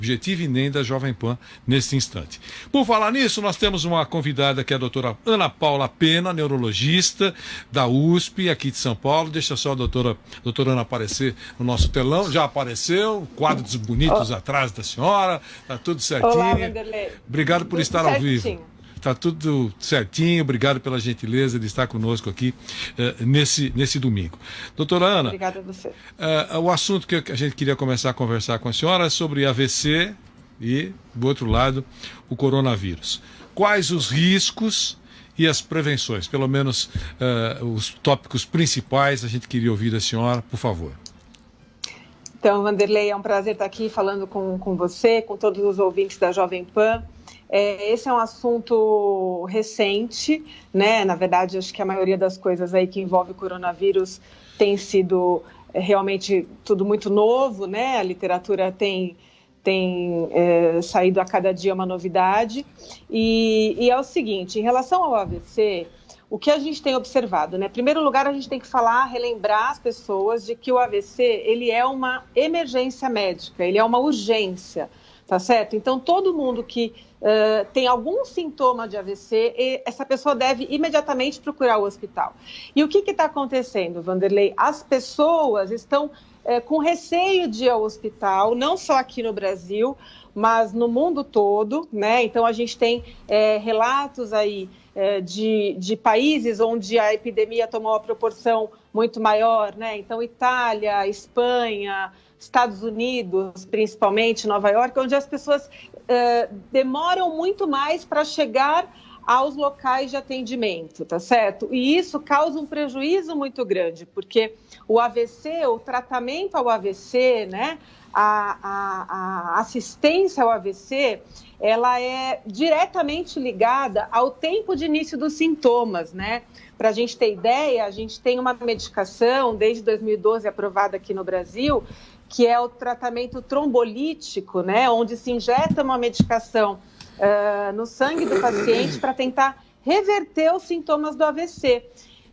Objetivo e nem da Jovem Pan nesse instante. Por falar nisso, nós temos uma convidada que é a doutora Ana Paula Pena, neurologista da USP, aqui de São Paulo. Deixa só a doutora Ana aparecer no nosso telão. Já apareceu, quadros bonitos atrás da senhora, tá tudo certinho. Olá, Vanderlei. Obrigado por estar ao vivo. Está tudo certinho, obrigado pela gentileza de estar conosco aqui nesse domingo. Doutora Ana, obrigada a você. O assunto que a gente queria começar a conversar com a senhora é sobre AVC e, do outro lado, o coronavírus. Quais os riscos e as prevenções? Pelo menos os tópicos principais, a gente queria ouvir da senhora, por favor. Então, Vanderlei, é um prazer estar aqui falando com você, com todos os ouvintes da Jovem Pan. Esse é um assunto recente, né? Na verdade, acho que a maioria das coisas aí que envolve o coronavírus tem sido realmente tudo muito novo, né? A literatura tem saído a cada dia uma novidade. E é o seguinte, em relação ao AVC, o que a gente tem observado, né? Em primeiro lugar, a gente tem que relembrar as pessoas de que o AVC, ele é uma emergência médica, ele é uma urgência, tá certo? Então, todo mundo que tem algum sintoma de AVC, essa pessoa deve imediatamente procurar o hospital. E o que está acontecendo, Vanderlei? As pessoas estão com receio de ir ao hospital, não só aqui no Brasil, mas no mundo todo, né? Então, a gente tem relatos aí de países onde a epidemia tomou uma proporção muito maior, né? Então, Itália, Espanha, Estados Unidos, principalmente Nova York, onde as pessoas demoram muito mais para chegar aos locais de atendimento, tá certo? E isso causa um prejuízo muito grande, porque o AVC, o tratamento ao AVC, né, a assistência ao AVC, ela é diretamente ligada ao tempo de início dos sintomas, né? Para a gente ter ideia, a gente tem uma medicação, desde 2012 aprovada aqui no Brasil, que é o tratamento trombolítico, né, onde se injeta uma medicação no sangue do paciente para tentar reverter os sintomas do AVC.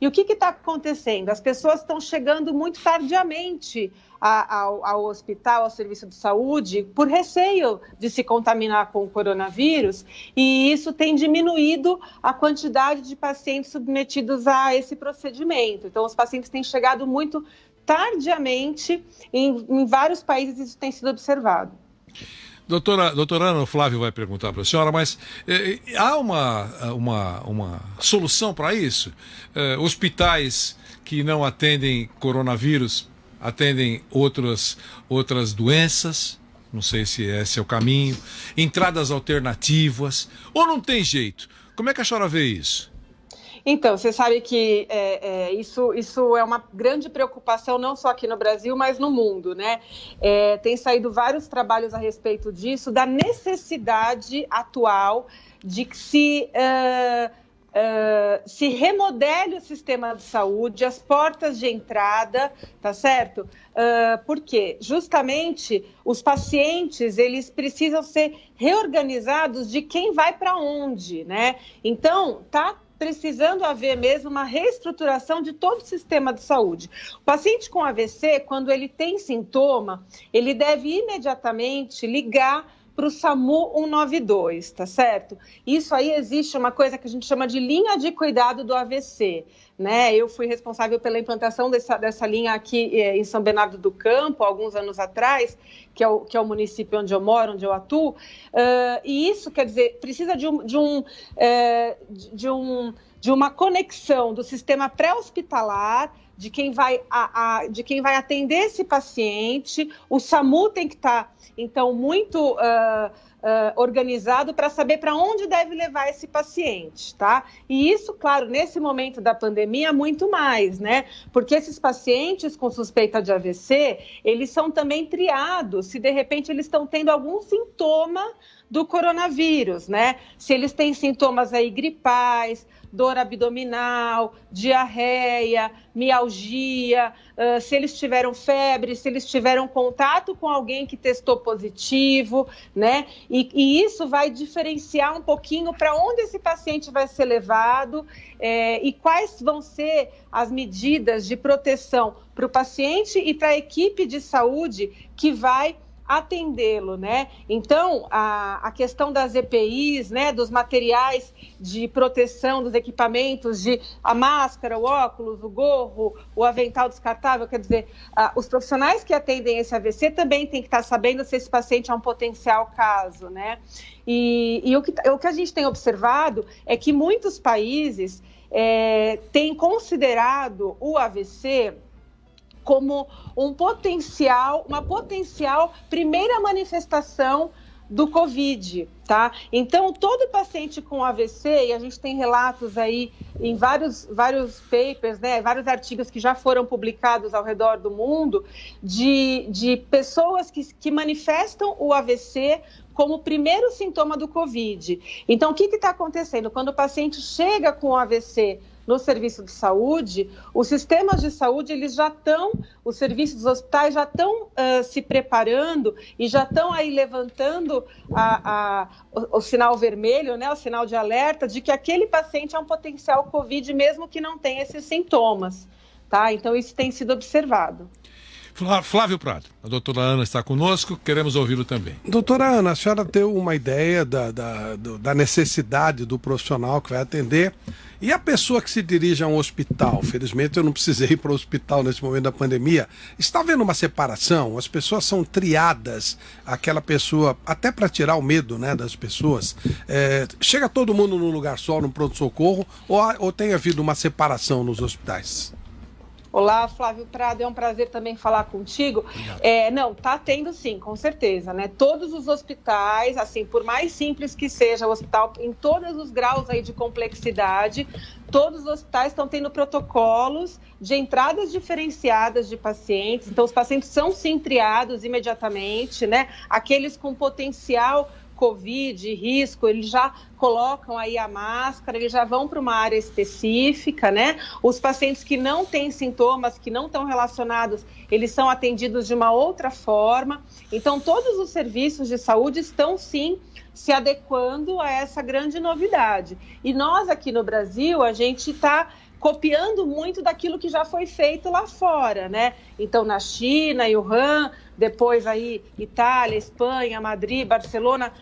E o que está acontecendo? As pessoas estão chegando muito tardiamente ao hospital, ao serviço de saúde, por receio de se contaminar com o coronavírus, e isso tem diminuído a quantidade de pacientes submetidos a esse procedimento. Então, os pacientes têm chegado muito tardiamente, em vários países isso tem sido observado. Doutora Ana, o Flávio vai perguntar para a senhora, mas há uma solução para isso? Hospitais que não atendem coronavírus, atendem outras doenças, não sei se esse é o caminho, entradas alternativas, ou não tem jeito? Como é que a senhora vê isso? Então, você sabe que isso é uma grande preocupação, não só aqui no Brasil, mas no mundo, né? Tem saído vários trabalhos a respeito disso, da necessidade atual de que se remodele o sistema de saúde, as portas de entrada, tá certo? Porque justamente os pacientes, eles precisam ser reorganizados de quem vai para onde, né? Então, precisando haver mesmo uma reestruturação de todo o sistema de saúde. O paciente com AVC, quando ele tem sintoma, ele deve imediatamente ligar para o SAMU 192, tá certo? Isso aí existe uma coisa que a gente chama de linha de cuidado do AVC, né? Eu fui responsável pela implantação dessa linha aqui em São Bernardo do Campo, alguns anos atrás, que é o município onde eu moro, onde eu atuo, e isso, quer dizer, precisa de uma conexão do sistema pré-hospitalar, de quem vai atender esse paciente. O SAMU tem que estar, então, muito organizado para saber para onde deve levar esse paciente, tá? E isso, claro, nesse momento da pandemia, muito mais, né? Porque esses pacientes com suspeita de AVC, eles são também triados, se de repente eles estão tendo algum sintoma do coronavírus, né? Se eles têm sintomas aí gripais, dor abdominal, diarreia, mialgia, se eles tiveram febre, se eles tiveram contato com alguém que testou positivo, né? E isso vai diferenciar um pouquinho para onde esse paciente vai ser levado e quais vão ser as medidas de proteção para o paciente e para a equipe de saúde que vai atendê-lo, né? Então, a questão das EPIs, né, dos materiais de proteção, dos equipamentos, a máscara, o óculos, o gorro, o avental descartável, quer dizer, os profissionais que atendem esse AVC também têm que estar sabendo se esse paciente é um potencial caso, né? E o que a gente tem observado é que muitos países têm considerado o AVC como uma potencial primeira manifestação do Covid, tá? Então, todo paciente com AVC, e a gente tem relatos aí em vários papers, né, vários artigos que já foram publicados ao redor do mundo, de pessoas que manifestam o AVC como primeiro sintoma do Covid. Então, o que está acontecendo? Quando o paciente chega com AVC no serviço de saúde, os sistemas de saúde, os serviços dos hospitais já estão se preparando e já estão aí levantando o sinal vermelho, né, o sinal de alerta de que aquele paciente é um potencial Covid, mesmo que não tenha esses sintomas, tá? Então, isso tem sido observado. Flávio Prado, a doutora Ana está conosco, queremos ouvi-lo também. Doutora Ana, a senhora deu uma ideia da necessidade do profissional que vai atender. E a pessoa que se dirige a um hospital? Felizmente eu não precisei ir para o hospital nesse momento da pandemia. Está havendo uma separação? As pessoas são triadas, aquela pessoa, até para tirar o medo, né, das pessoas. Chega todo mundo num lugar só, no pronto-socorro, ou tem havido uma separação nos hospitais? Olá, Flávio Prado, é um prazer também falar contigo. Não, está tendo sim, com certeza, né? Todos os hospitais, assim, por mais simples que seja o hospital, em todos os graus aí de complexidade, todos os hospitais estão tendo protocolos de entradas diferenciadas de pacientes. Então, os pacientes são sim triados imediatamente, né? Aqueles com potencial Covid, risco, eles já colocam aí a máscara, eles já vão para uma área específica, né? Os pacientes que não têm sintomas, que não estão relacionados, eles são atendidos de uma outra forma. Então, todos os serviços de saúde estão, sim, se adequando a essa grande novidade. E nós, aqui no Brasil, a gente está copiando muito daquilo que já foi feito lá fora, né? Então, na China, Wuhan, depois aí Itália, Espanha, Madrid, Barcelona,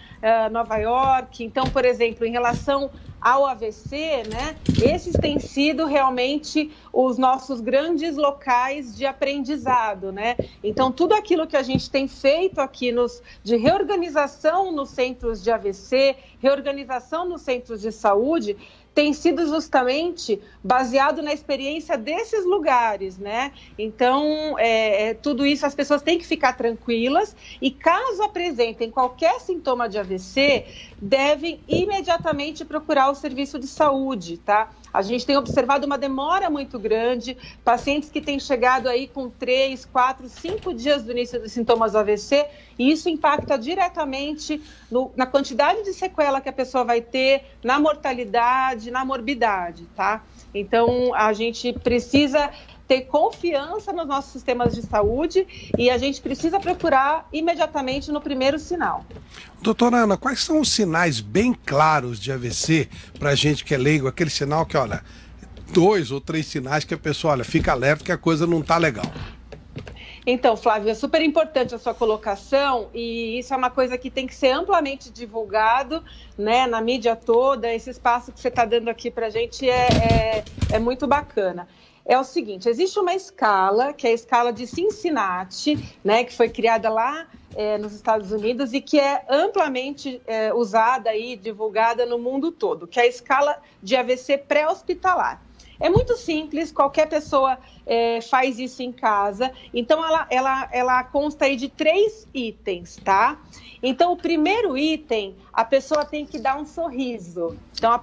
Nova York. Então, por exemplo, em relação ao AVC, né? Esses têm sido realmente os nossos grandes locais de aprendizado, né? Então, tudo aquilo que a gente tem feito aqui de reorganização nos centros de AVC, reorganização nos centros de saúde, tem sido justamente baseado na experiência desses lugares, né? Então, tudo isso, as pessoas têm que ficar tranquilas e, caso apresentem qualquer sintoma de AVC, devem imediatamente procurar o serviço de saúde, tá? A gente tem observado uma demora muito grande, pacientes que têm chegado aí com 3, 4, 5 dias do início dos sintomas do AVC, e isso impacta diretamente na quantidade de sequela que a pessoa vai ter, na mortalidade, na morbidade, tá? Então, a gente precisa ter confiança nos nossos sistemas de saúde e a gente precisa procurar imediatamente no primeiro sinal. Doutora Ana, quais são os sinais bem claros de AVC para a gente que é leigo? Aquele sinal que, olha, 2 ou 3 sinais que a pessoa, olha, fica alerta que a coisa não está legal. Então, Flávio, é super importante a sua colocação e isso é uma coisa que tem que ser amplamente divulgado, né, na mídia toda. Esse espaço que você está dando aqui para a gente é muito bacana. É o seguinte, existe uma escala, que é a escala de Cincinnati, né, que foi criada lá nos Estados Unidos e que é amplamente usada e divulgada no mundo todo, que é a escala de AVC pré-hospitalar. É muito simples, qualquer pessoa faz isso em casa. Então, ela consta aí de 3 itens, tá? Então, o primeiro item, a pessoa tem que dar um sorriso. Então, o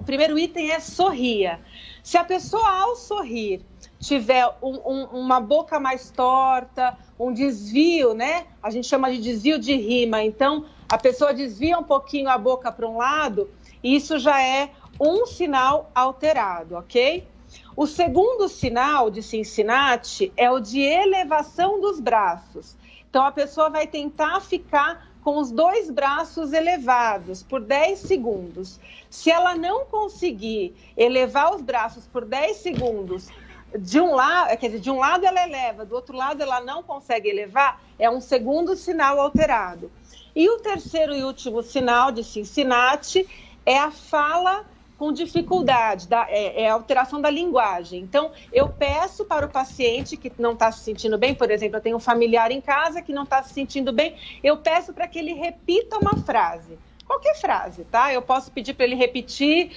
primeiro item é sorria. Se a pessoa, ao sorrir, tiver uma boca mais torta, um desvio, né? A gente chama de desvio de rima. Então, a pessoa desvia um pouquinho a boca para um lado, isso já é um sinal alterado, ok? O segundo sinal de Cincinnati é o de elevação dos braços. Então, a pessoa vai tentar ficar com os 2 braços elevados por 10 segundos. Se ela não conseguir elevar os braços por 10 segundos de um lado, quer dizer, de um lado ela eleva, do outro lado ela não consegue elevar, é um segundo sinal alterado. E o terceiro e último sinal de Cincinnati é a fala com dificuldade, é a alteração da linguagem. Então, eu peço para o paciente que não está se sentindo bem, por exemplo, eu tenho um familiar em casa que não está se sentindo bem, eu peço para que ele repita uma frase. Qualquer frase, tá? Eu posso pedir para ele repetir,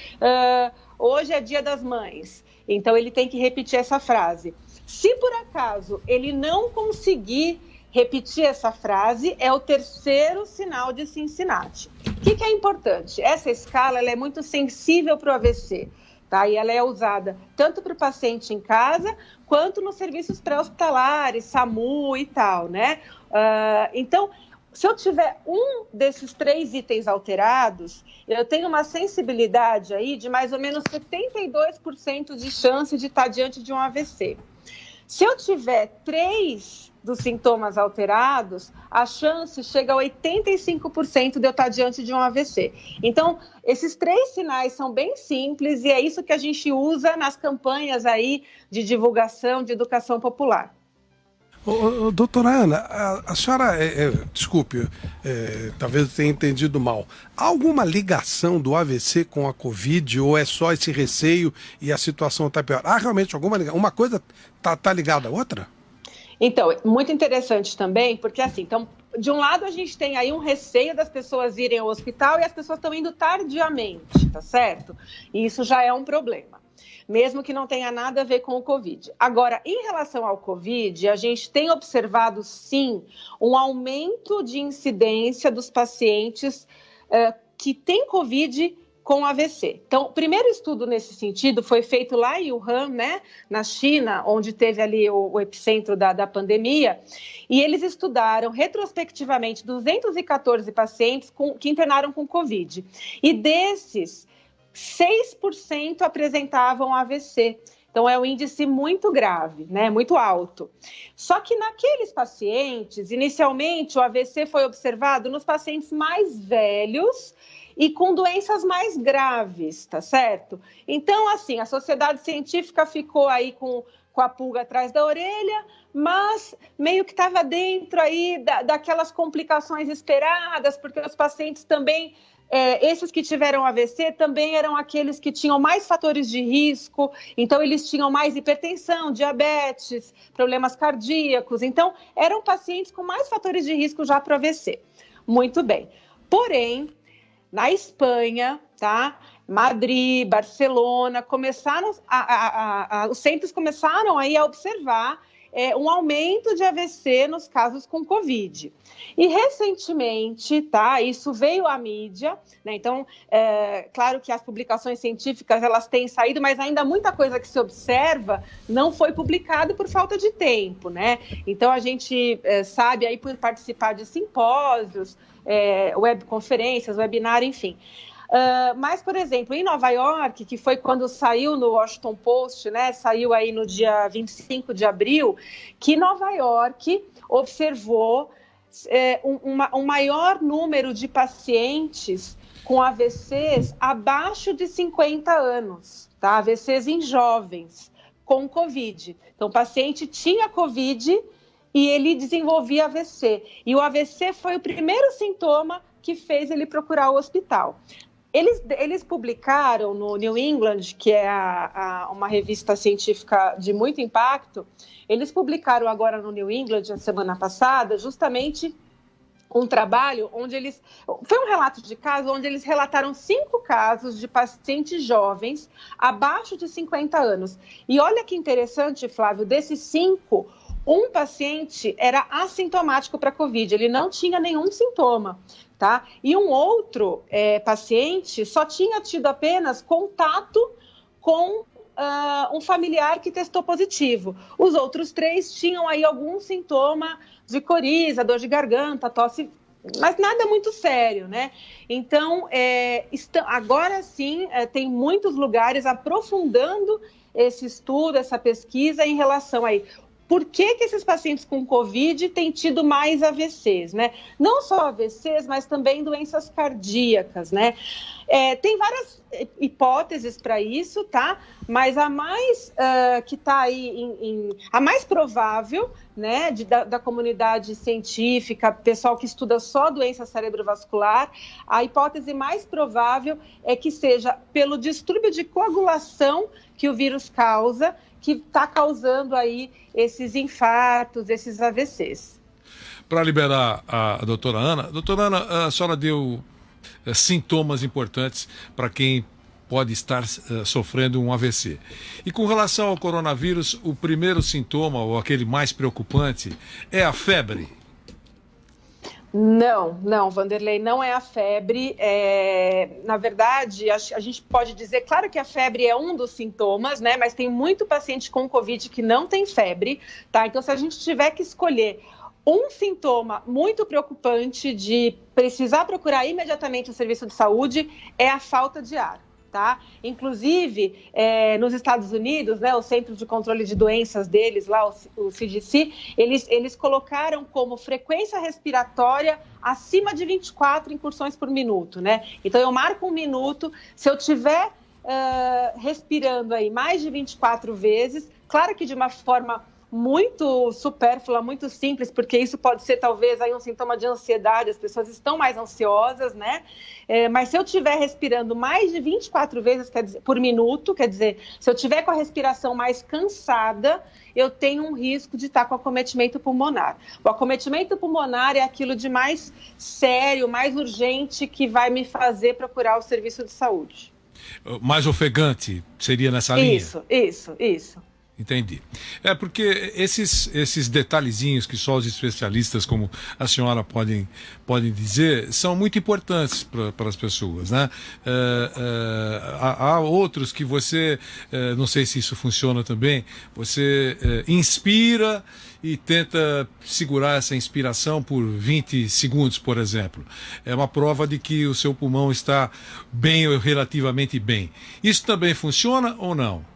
hoje é Dia das Mães. Então, ele tem que repetir essa frase. Se, por acaso, ele não conseguir repetir essa frase, é o terceiro sinal de Cincinnati. O que é importante? Essa escala ela é muito sensível para o AVC, tá? E ela é usada tanto para o paciente em casa, quanto nos serviços pré-hospitalares, SAMU e tal, né? Então, se eu tiver um desses 3 itens alterados, eu tenho uma sensibilidade aí de mais ou menos 72% de chance de estar diante de um AVC. Se eu tiver 3 dos sintomas alterados, a chance chega a 85% de eu estar diante de um AVC. Então, esses 3 sinais são bem simples e é isso que a gente usa nas campanhas aí de divulgação, de educação popular. Doutora Ana, a senhora, desculpe, talvez eu tenha entendido mal. Há alguma ligação do AVC com a Covid ou é só esse receio e a situação está pior? Há realmente alguma ligação? Uma coisa está ligada à outra? Então, muito interessante também, porque assim, então, de um lado a gente tem aí um receio das pessoas irem ao hospital e as pessoas estão indo tardiamente, tá certo? E isso já é um problema, mesmo que não tenha nada a ver com o Covid. Agora, em relação ao Covid, a gente tem observado, sim, um aumento de incidência dos pacientes que têm Covid com AVC. Então, o primeiro estudo nesse sentido foi feito lá em Wuhan, né, na China, onde teve ali o epicentro da pandemia, e eles estudaram retrospectivamente 214 pacientes que internaram com Covid. E desses, 6% apresentavam AVC. Então, é um índice muito grave, né? Muito alto. Só que naqueles pacientes, inicialmente, o AVC foi observado nos pacientes mais velhos e com doenças mais graves, tá certo? Então, assim, a sociedade científica ficou aí com a pulga atrás da orelha, mas meio que estava dentro aí daquelas complicações esperadas, porque os pacientes também... esses que tiveram AVC também eram aqueles que tinham mais fatores de risco, então eles tinham mais hipertensão, diabetes, problemas cardíacos, então eram pacientes com mais fatores de risco já para o AVC. Muito bem. Porém, na Espanha, tá? Madrid, Barcelona, os centros começaram aí a observar um aumento de AVC nos casos com Covid. E recentemente, tá, isso veio à mídia, né? Então, claro que as publicações científicas elas têm saído, mas ainda muita coisa que se observa não foi publicada por falta de tempo, né? Então, a gente sabe aí por participar de simpósios, webconferências, webinar, enfim. Mas, por exemplo, em Nova York, que foi quando saiu no Washington Post, né, saiu aí no dia 25 de abril, que Nova York observou um maior número de pacientes com AVCs abaixo de 50 anos, tá? AVCs em jovens, com Covid. Então, o paciente tinha Covid e ele desenvolvia AVC. E o AVC foi o primeiro sintoma que fez ele procurar o hospital. Eles publicaram no New England, que é uma revista científica de muito impacto, eles publicaram agora no New England, a semana passada, justamente um trabalho onde eles... Foi um relato de caso onde eles relataram 5 casos de pacientes jovens abaixo de 50 anos. E olha que interessante, Flávio, desses 5, um paciente era assintomático para Covid, ele não tinha nenhum sintoma. Tá? E um outro paciente só tinha tido apenas contato com um familiar que testou positivo. Os outros 3 tinham aí algum sintoma de coriza, dor de garganta, tosse, mas nada muito sério, né? Então, agora sim, tem muitos lugares aprofundando esse estudo, essa pesquisa em relação aí por que esses pacientes com Covid têm tido mais AVCs, né? Não só AVCs, mas também doenças cardíacas, né? Tem várias hipóteses para isso, tá? Mas a mais que está aí, a mais provável, né, da comunidade científica, pessoal que estuda só doença cerebrovascular, a hipótese mais provável é que seja pelo distúrbio de coagulação que o vírus causa, que está causando aí esses infartos, esses AVCs. Para liberar a doutora Ana, a senhora deu sintomas importantes para quem pode estar sofrendo um AVC. E com relação ao coronavírus, o primeiro sintoma, ou aquele mais preocupante, é a febre? Não, Vanderlei, não é a febre. Na verdade, a gente pode dizer, claro que a febre é um dos sintomas, né? Mas tem muito paciente com Covid que não tem febre, tá? Então, se a gente tiver que escolher um sintoma muito preocupante de precisar procurar imediatamente o serviço de saúde, é a falta de ar. Tá? Inclusive, nos Estados Unidos, né, o Centro de Controle de Doenças deles, lá, o CDC, eles colocaram como frequência respiratória acima de 24 incursões por minuto, né? Então, eu marco 1 minuto, se eu estiver respirando aí mais de 24 vezes, claro que de uma forma muito supérflua, muito simples, porque isso pode ser talvez aí um sintoma de ansiedade, as pessoas estão mais ansiosas, né? Mas se eu estiver respirando mais de 24 vezes por minuto, quer dizer, se eu estiver com a respiração mais cansada, eu tenho um risco de estar com acometimento pulmonar. O acometimento pulmonar é aquilo de mais sério, mais urgente, que vai me fazer procurar o serviço de saúde. Mais ofegante seria nessa linha? Isso. Entendi. Porque esses detalhezinhos que só os especialistas como a senhora podem dizer são muito importantes para as pessoas, né? Há outros que você, não sei se isso funciona também, você inspira e tenta segurar essa inspiração por 20 segundos, por exemplo. É uma prova de que o seu pulmão está bem ou relativamente bem. Isso também funciona ou não?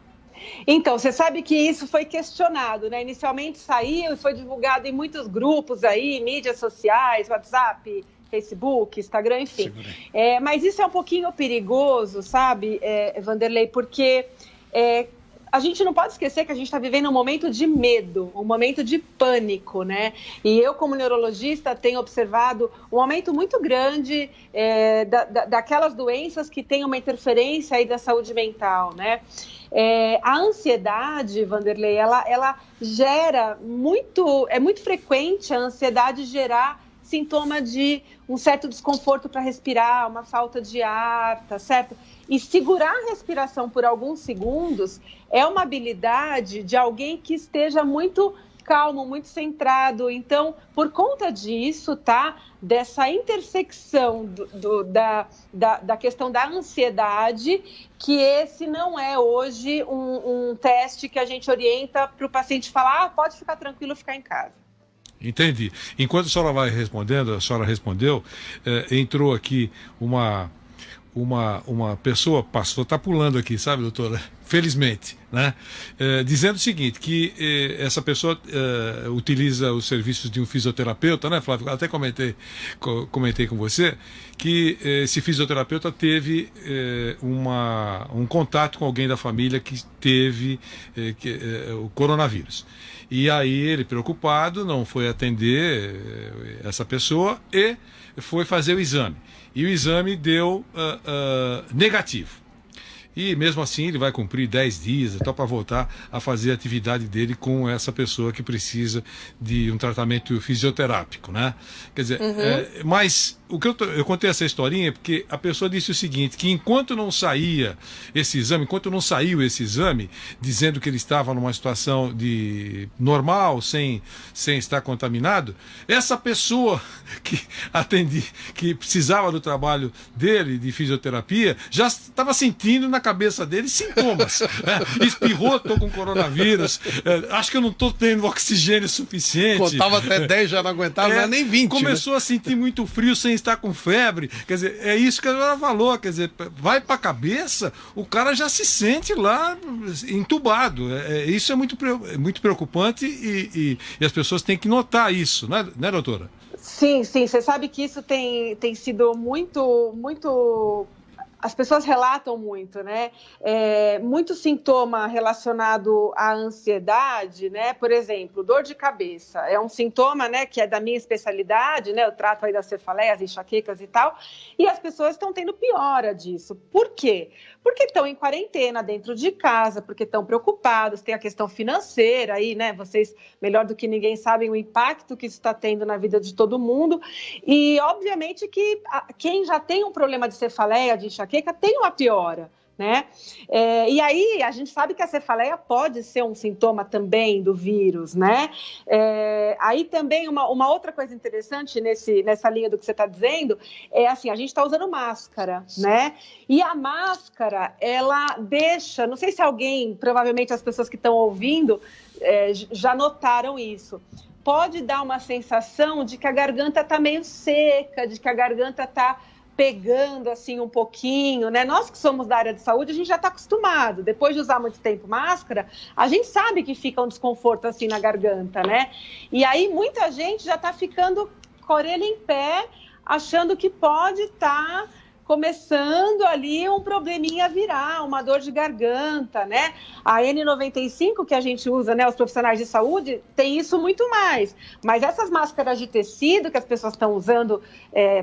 Então, você sabe que isso foi questionado, né? Inicialmente saiu e foi divulgado em muitos grupos aí, mídias sociais, WhatsApp, Facebook, Instagram, enfim. Mas isso é um pouquinho perigoso, sabe, Vanderlei, porque a gente não pode esquecer que a gente está vivendo um momento de medo, um momento de pânico, né? E eu, como neurologista, tenho observado um aumento muito grande daquelas doenças que têm uma interferência aí da saúde mental, né? A ansiedade, Vanderlei, ela gera muito, é muito frequente a ansiedade gerar sintoma de um certo desconforto para respirar, uma falta de ar, tá certo? E segurar a respiração por alguns segundos é uma habilidade de alguém que esteja muito calmo, muito centrado. Então, por conta disso, tá? Dessa intersecção da questão da ansiedade, que esse não é hoje um teste que a gente orienta para o paciente falar, pode ficar tranquilo, ficar em casa. Entendi. Enquanto a senhora vai respondendo, a senhora respondeu, entrou aqui uma pessoa, passou, está pulando aqui, sabe, doutora? Felizmente, né? Dizendo o seguinte, que essa pessoa utiliza os serviços de um fisioterapeuta, né, Flávio? Até comentei com você que esse fisioterapeuta teve um contato com alguém da família que teve o coronavírus. E aí ele, preocupado, não foi atender essa pessoa e foi fazer o exame. E o exame deu negativo. E mesmo assim ele vai cumprir 10 dias para voltar a fazer a atividade dele com essa pessoa que precisa de um tratamento fisioterápico, né? Quer dizer, mas o que eu contei essa historinha porque a pessoa disse o seguinte, que enquanto não saiu esse exame, dizendo que ele estava numa situação de normal, sem estar contaminado, essa pessoa que precisava do trabalho dele, de fisioterapia, já estava sentindo na cabeça dele sintomas. Espirrou, estou com coronavírus, acho que eu não estou tendo oxigênio suficiente. Contava até 10, já não aguentava, não é nem 20. Começou a sentir muito frio sem estar com febre. Quer dizer, é isso que a senhora falou. Quer dizer, vai para a cabeça, o cara já se sente lá entubado. Isso é muito preocupante e as pessoas têm que notar isso, né, doutora? Sim, sim. Você sabe que isso tem sido muito. As pessoas relatam muito, né? Muito sintoma relacionado à ansiedade, né? Por exemplo, dor de cabeça. É um sintoma, né, que é da minha especialidade, né? Eu trato aí das cefaleias, enxaquecas e tal. E as pessoas estão tendo piora disso. Por quê? Porque estão em quarentena dentro de casa, porque estão preocupados, tem a questão financeira aí, né? Vocês, melhor do que ninguém, sabem o impacto que isso está tendo na vida de todo mundo. E, obviamente, que quem já tem um problema de cefaleia, de enxaqueca, tem uma piora, né? E aí a gente sabe que a cefaleia pode ser um sintoma também do vírus, né? Aí também uma outra coisa interessante nessa linha do que você está dizendo é assim, a gente está usando máscara, né? E a máscara, ela deixa, não sei se alguém, provavelmente as pessoas que estão ouvindo já notaram isso, pode dar uma sensação de que a garganta está meio seca, de que a garganta está pegando assim um pouquinho, né? Nós que somos da área de saúde, a gente já está acostumado. Depois de usar muito tempo máscara, a gente sabe que fica um desconforto assim na garganta, né? E aí muita gente já está ficando com a orelha em pé, achando que pode estar começando ali um probleminha virar, uma dor de garganta, né? A N95 que a gente usa, né, os profissionais de saúde, tem isso muito mais. Mas essas máscaras de tecido que as pessoas estão usando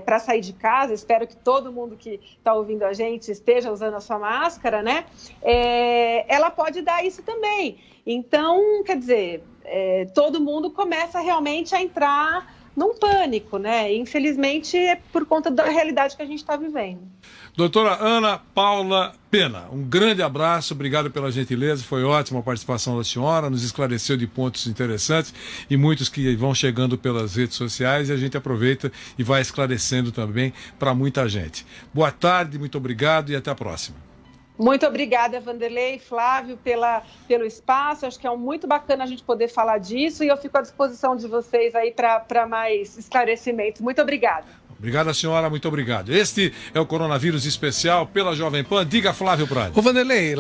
para sair de casa, espero que todo mundo que está ouvindo a gente esteja usando a sua máscara, né? Ela pode dar isso também. Então, quer dizer, todo mundo começa realmente a entrar num pânico, né? Infelizmente é por conta da realidade que a gente está vivendo. Doutora Ana Paula Pena, um grande abraço, obrigado pela gentileza, foi ótima a participação da senhora, nos esclareceu de pontos interessantes e muitos que vão chegando pelas redes sociais e a gente aproveita e vai esclarecendo também para muita gente. Boa tarde, muito obrigado e até a próxima. Muito obrigada, Vanderlei, Flávio, pelo espaço. Acho que é muito bacana a gente poder falar disso e eu fico à disposição de vocês aí para mais esclarecimentos. Muito obrigada. Obrigado, senhora, muito obrigado. Este é o Coronavírus Especial pela Jovem Pan. Diga, Flávio Prado. Ô, Vanderlei,